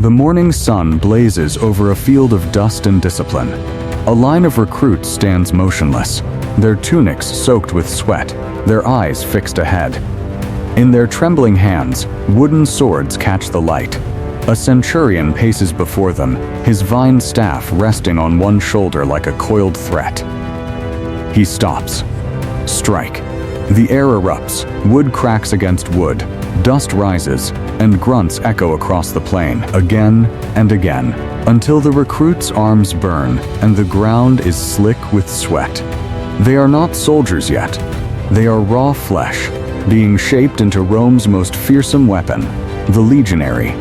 The morning sun blazes over a field of dust and discipline. A line of recruits stands motionless, their tunics soaked with sweat, their eyes fixed ahead. In their trembling hands, wooden swords catch the light. A centurion paces before them, his vine staff resting on one shoulder like a coiled threat. He stops. Strike. The air erupts, wood cracks against wood, dust rises, and grunts echo across the plain, again and again, until the recruits' arms burn and the ground is slick with sweat. They are not soldiers yet. They are raw flesh, being shaped into Rome's most fearsome weapon, the legionary.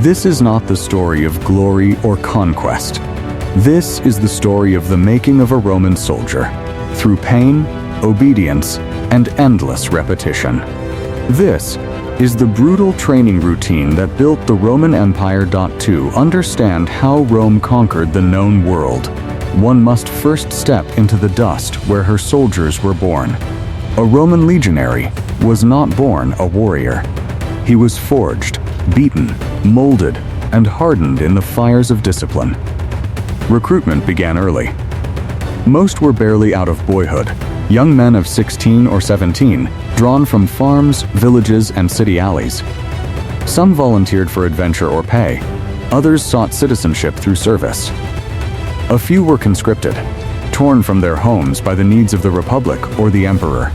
This is not the story of glory or conquest. This is the story of the making of a Roman soldier, through pain, obedience, and endless repetition. This is the brutal training routine that built the Roman Empire. To understand how Rome conquered the known world, one must first step into the dust where her soldiers were born. A Roman legionary was not born a warrior. He was forged, beaten, molded, and hardened in the fires of discipline. Recruitment began early. Most were barely out of boyhood, young men of 16 or 17, drawn from farms, villages, and city alleys. Some volunteered for adventure or pay. Others sought citizenship through service. A few were conscripted, torn from their homes by the needs of the Republic or the Emperor.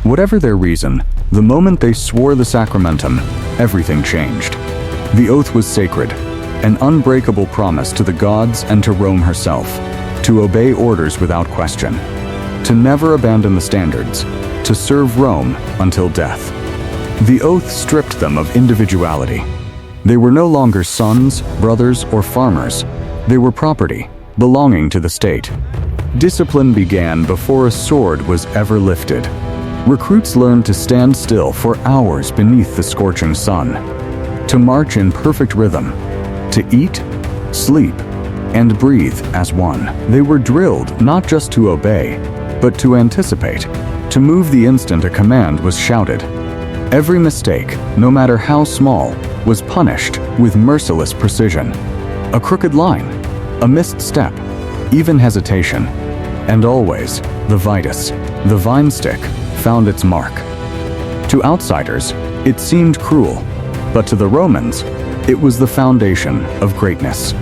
Whatever their reason, the moment they swore the sacramentum, everything changed. The oath was sacred, an unbreakable promise to the gods and to Rome herself, to obey orders without question, to never abandon the standards, to serve Rome until death. The oath stripped them of individuality. They were no longer sons, brothers, or farmers. They were property, belonging to the state. Discipline began before a sword was ever lifted. Recruits learned to stand still for hours beneath the scorching sun, to march in perfect rhythm, to eat, sleep, and breathe as one. They were drilled not just to obey, but to anticipate, to move the instant a command was shouted. Every mistake, no matter how small, was punished with merciless precision. A crooked line, a missed step, even hesitation, and always the vitus, the vine stick, found its mark. To outsiders, it seemed cruel, but to the Romans, it was the foundation of greatness.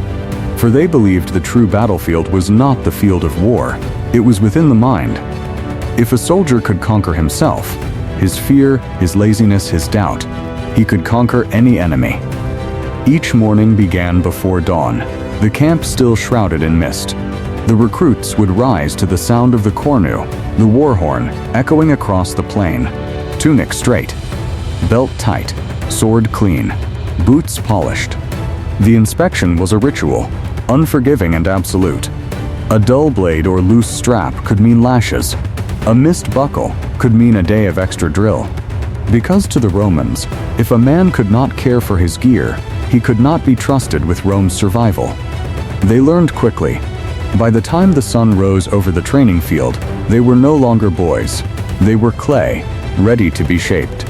For they believed the true battlefield was not the field of war, it was within the mind. If a soldier could conquer himself, his fear, his laziness, his doubt, he could conquer any enemy. Each morning began before dawn, the camp still shrouded in mist. The recruits would rise to the sound of the cornu, the war horn, echoing across the plain. Tunic straight, belt tight, sword clean, boots polished. The inspection was a ritual, unforgiving and absolute. A dull blade or loose strap could mean lashes. A missed buckle could mean a day of extra drill. Because to the Romans, if a man could not care for his gear, he could not be trusted with Rome's survival. They learned quickly. By the time the sun rose over the training field, they were no longer boys. They were clay, ready to be shaped.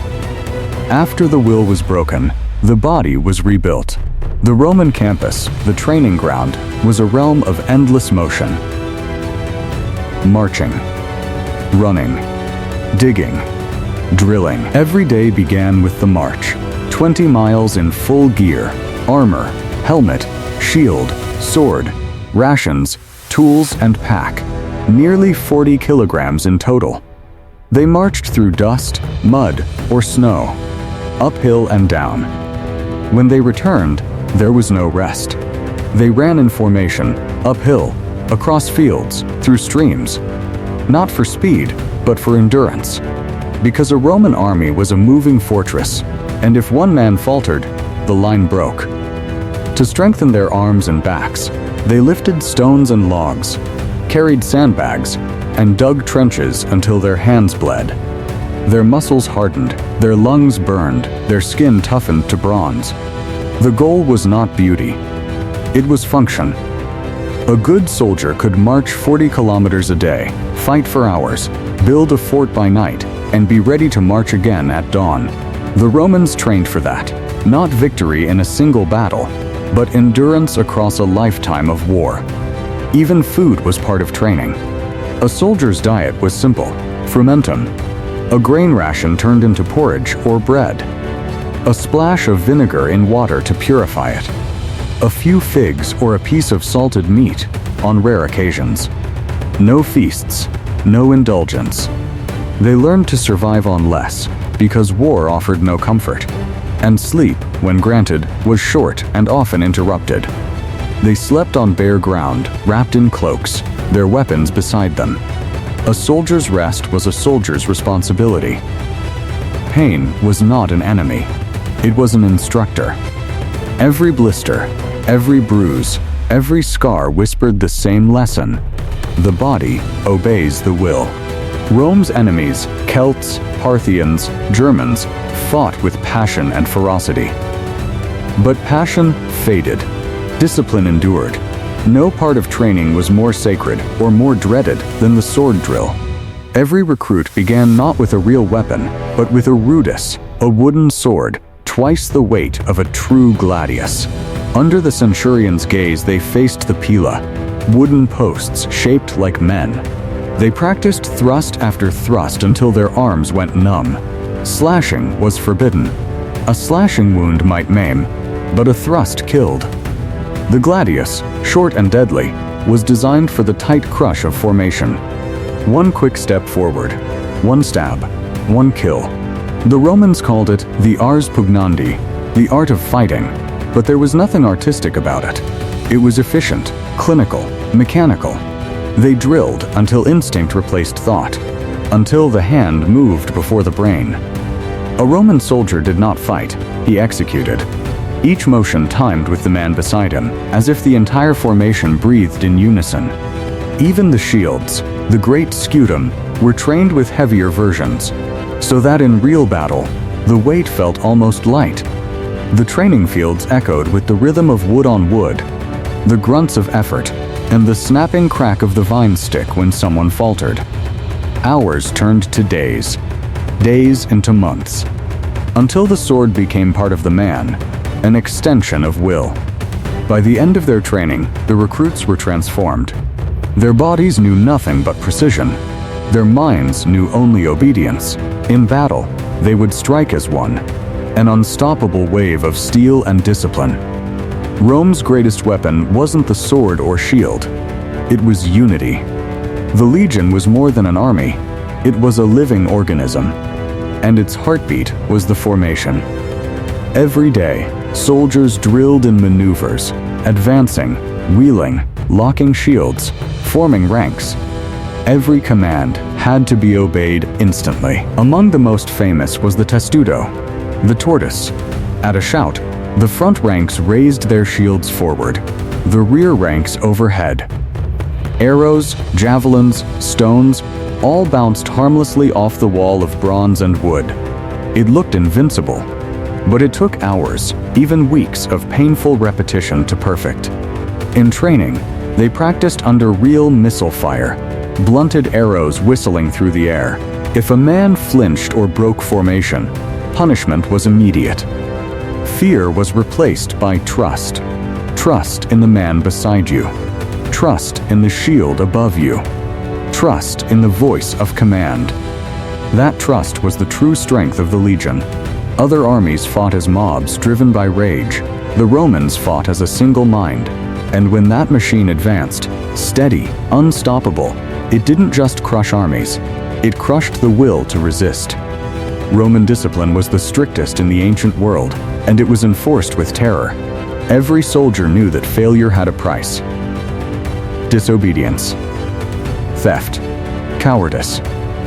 After the will was broken, the body was rebuilt. The Roman campus, the training ground, was a realm of endless motion. Marching, running, digging, drilling. Every day began with the march. 20 miles in full gear, armor, helmet, shield, sword, rations, tools, and pack. Nearly 40 kilograms in total. They marched through dust, mud, or snow, uphill and down. When they returned, there was no rest. They ran in formation, uphill, across fields, through streams. Not for speed, but for endurance. Because a Roman army was a moving fortress, and if one man faltered, the line broke. To strengthen their arms and backs, they lifted stones and logs, carried sandbags, and dug trenches until their hands bled. Their muscles hardened, their lungs burned, their skin toughened to bronze. The goal was not beauty. It was function. A good soldier could march 40 kilometers a day, fight for hours, build a fort by night, and be ready to march again at dawn. The Romans trained for that, not victory in a single battle, but endurance across a lifetime of war. Even food was part of training. A soldier's diet was simple: frumentum, a grain ration turned into porridge or bread, a splash of vinegar in water to purify it, a few figs or a piece of salted meat on rare occasions. No feasts, no indulgence. They learned to survive on less because war offered no comfort, and sleep, when granted, was short and often interrupted. They slept on bare ground, wrapped in cloaks, their weapons beside them. A soldier's rest was a soldier's responsibility. Pain was not an enemy. It was an instructor. Every blister, every bruise, every scar whispered the same lesson: the body obeys the will. Rome's enemies, Celts, Parthians, Germans, fought with passion and ferocity. But passion faded. Discipline endured. No part of training was more sacred or more dreaded than the sword drill. Every recruit began not with a real weapon, but with a rudis, a wooden sword, twice the weight of a true gladius. Under the centurion's gaze, they faced the pila, wooden posts shaped like men. They practiced thrust after thrust until their arms went numb. Slashing was forbidden. A slashing wound might maim, but a thrust killed. The gladius, short and deadly, was designed for the tight crush of formation. One quick step forward, one stab, one kill. The Romans called it the ars pugnandi, the art of fighting, but there was nothing artistic about it. It was efficient, clinical, mechanical. They drilled until instinct replaced thought, until the hand moved before the brain. A Roman soldier did not fight, he executed. Each motion timed with the man beside him, as if the entire formation breathed in unison. Even the shields, the great scutum, were trained with heavier versions, so that in real battle, the weight felt almost light. The training fields echoed with the rhythm of wood on wood, the grunts of effort, and the snapping crack of the vine stick when someone faltered. Hours turned to days, days into months, until the sword became part of the man, an extension of will. By the end of their training, the recruits were transformed. Their bodies knew nothing but precision. Their minds knew only obedience. In battle, they would strike as one, an unstoppable wave of steel and discipline. Rome's greatest weapon wasn't the sword or shield. It was unity. The legion was more than an army. It was a living organism, and its heartbeat was the formation. Every day, soldiers drilled in maneuvers, advancing, wheeling, locking shields, forming ranks. Every command had to be obeyed instantly. Among the most famous was the testudo, the tortoise. At a shout, the front ranks raised their shields forward, the rear ranks overhead. Arrows, javelins, stones, all bounced harmlessly off the wall of bronze and wood. It looked invincible, but it took hours, even weeks of painful repetition to perfect. In training, they practiced under real missile fire, blunted arrows whistling through the air. If a man flinched or broke formation, punishment was immediate. Fear was replaced by trust. Trust in the man beside you. Trust in the shield above you. Trust in the voice of command. That trust was the true strength of the legion. Other armies fought as mobs driven by rage. The Romans fought as a single mind. And when that machine advanced, steady, unstoppable, it didn't just crush armies. It crushed the will to resist. Roman discipline was the strictest in the ancient world, and it was enforced with terror. Every soldier knew that failure had a price. Disobedience, theft, cowardice,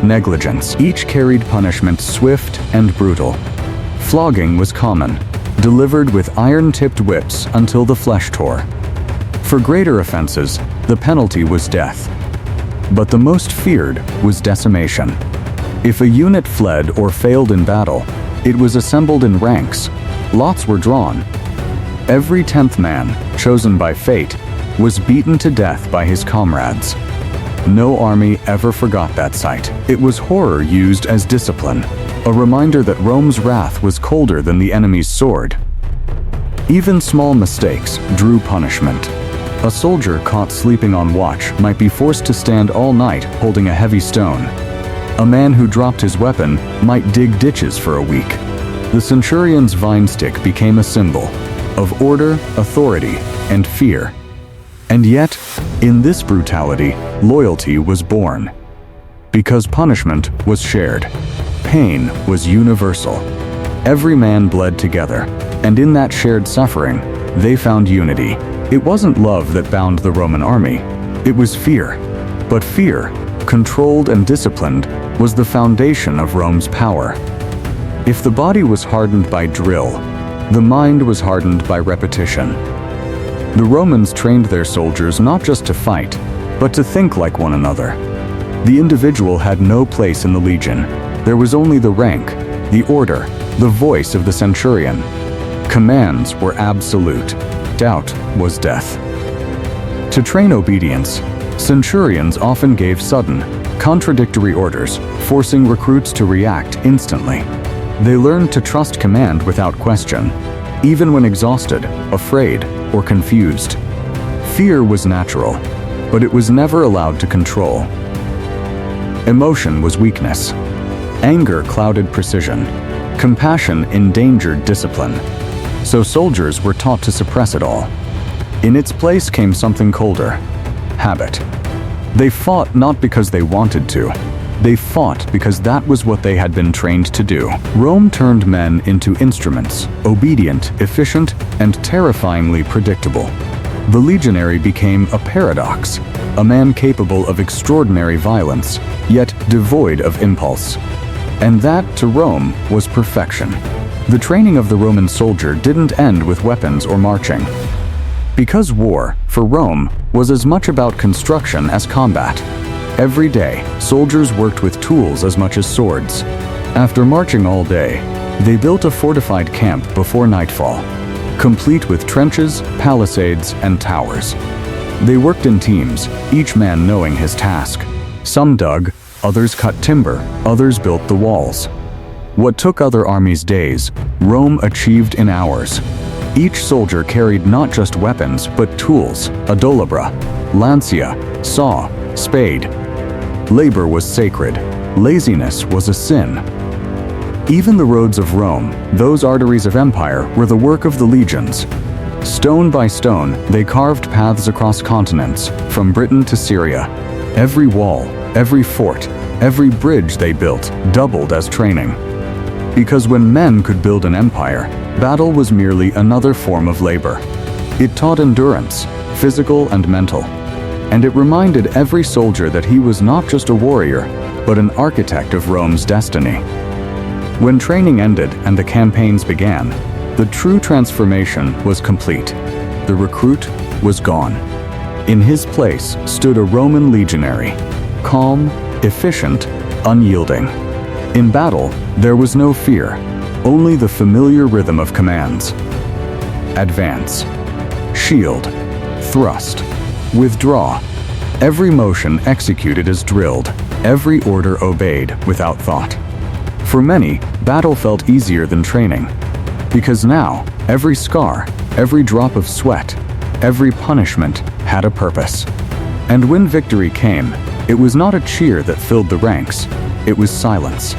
negligence. Each carried punishment swift and brutal. Flogging was common, delivered with iron-tipped whips until the flesh tore. For greater offenses, the penalty was death. But the most feared was decimation. If a unit fled or failed in battle, it was assembled in ranks. Lots were drawn. Every 10th man, chosen by fate, was beaten to death by his comrades. No army ever forgot that sight. It was horror used as discipline, a reminder that Rome's wrath was colder than the enemy's sword. Even small mistakes drew punishment. A soldier caught sleeping on watch might be forced to stand all night holding a heavy stone. A man who dropped his weapon might dig ditches for a week. The centurion's vine stick became a symbol of order, authority, and fear. And yet, in this brutality, loyalty was born. Because punishment was shared. Pain was universal. Every man bled together, and in that shared suffering, they found unity. It wasn't love that bound the Roman army. It was fear. But fear, controlled and disciplined, was the foundation of Rome's power. If the body was hardened by drill, the mind was hardened by repetition. The Romans trained their soldiers not just to fight, but to think like one another. The individual had no place in the legion. There was only the rank, the order, the voice of the centurion. Commands were absolute. Doubt was death. To train obedience, centurions often gave sudden, contradictory orders, forcing recruits to react instantly. They learned to trust command without question, even when exhausted, afraid, or confused. Fear was natural, but it was never allowed to control. Emotion was weakness. Anger clouded precision. Compassion endangered discipline. So soldiers were taught to suppress it all. In its place came something colder: habit. They fought not because they wanted to. They fought because that was what they had been trained to do. Rome turned men into instruments, obedient, efficient, and terrifyingly predictable. The legionary became a paradox, a man capable of extraordinary violence, yet devoid of impulse. And that, to Rome, was perfection. The training of the Roman soldier didn't end with weapons or marching. Because war, for Rome, was as much about construction as combat. Every day, soldiers worked with tools as much as swords. After marching all day, they built a fortified camp before nightfall, complete with trenches, palisades, and towers. They worked in teams, each man knowing his task. Some dug, others cut timber, others built the walls. What took other armies days, Rome achieved in hours. Each soldier carried not just weapons, but tools: a dolabra, lancia, saw, spade. Labor was sacred. Laziness was a sin. Even the roads of Rome, those arteries of empire, were the work of the legions. Stone by stone, they carved paths across continents, from Britain to Syria. Every wall, every fort, every bridge they built doubled as training. Because when men could build an empire, battle was merely another form of labor. It taught endurance, physical and mental. And it reminded every soldier that he was not just a warrior, but an architect of Rome's destiny. When training ended and the campaigns began, the true transformation was complete. The recruit was gone. In his place stood a Roman legionary, calm, efficient, unyielding. In battle, there was no fear, only the familiar rhythm of commands. Advance. Shield. Thrust. Withdraw. Every motion executed as drilled, every order obeyed without thought. For many, battle felt easier than training, because now every scar, every drop of sweat, every punishment had a purpose. And when victory came, it was not a cheer that filled the ranks, it was silence.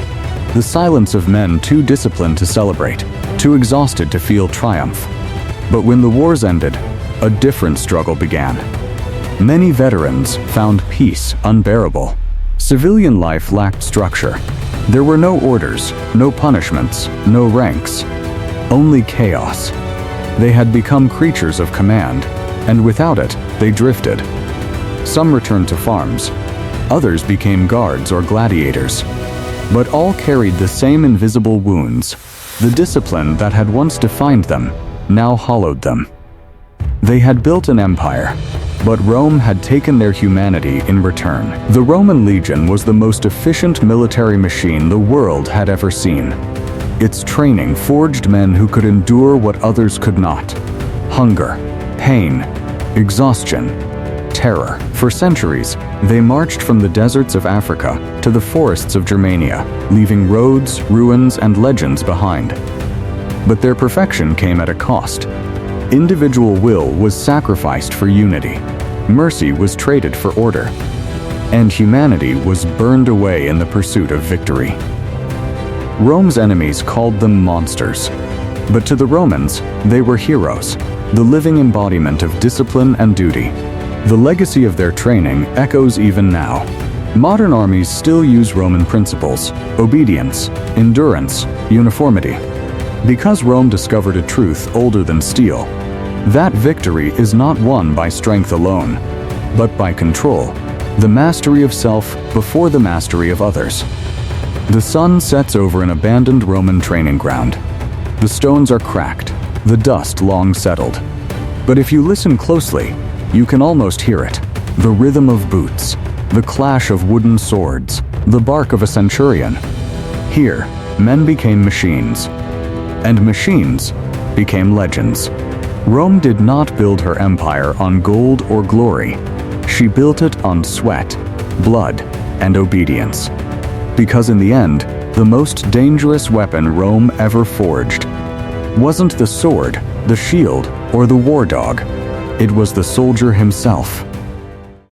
The silence of men too disciplined to celebrate, too exhausted to feel triumph. But when the wars ended, a different struggle began. Many veterans found peace unbearable. Civilian life lacked structure. There were no orders, no punishments, no ranks. Only chaos. They had become creatures of command, and without it, they drifted. Some returned to farms. Others became guards or gladiators. But all carried the same invisible wounds. The discipline that had once defined them now hollowed them. They had built an empire, but Rome had taken their humanity in return. The Roman legion was the most efficient military machine the world had ever seen. Its training forged men who could endure what others could not. Hunger, pain, exhaustion, terror. For centuries, they marched from the deserts of Africa to the forests of Germania, leaving roads, ruins, and legends behind. But their perfection came at a cost. Individual will was sacrificed for unity. Mercy was traded for order. And humanity was burned away in the pursuit of victory. Rome's enemies called them monsters. But to the Romans, they were heroes, the living embodiment of discipline and duty. The legacy of their training echoes even now. Modern armies still use Roman principles: obedience, endurance, uniformity. Because Rome discovered a truth older than steel, that victory is not won by strength alone, but by control, the mastery of self before the mastery of others. The sun sets over an abandoned Roman training ground. The stones are cracked, the dust long settled. But if you listen closely, you can almost hear it: the rhythm of boots, the clash of wooden swords, the bark of a centurion. Here, men became machines, and machines became legends. Rome did not build her empire on gold or glory. She built it on sweat, blood, and obedience. Because in the end, the most dangerous weapon Rome ever forged wasn't the sword, the shield, or the war dog. It was the soldier himself.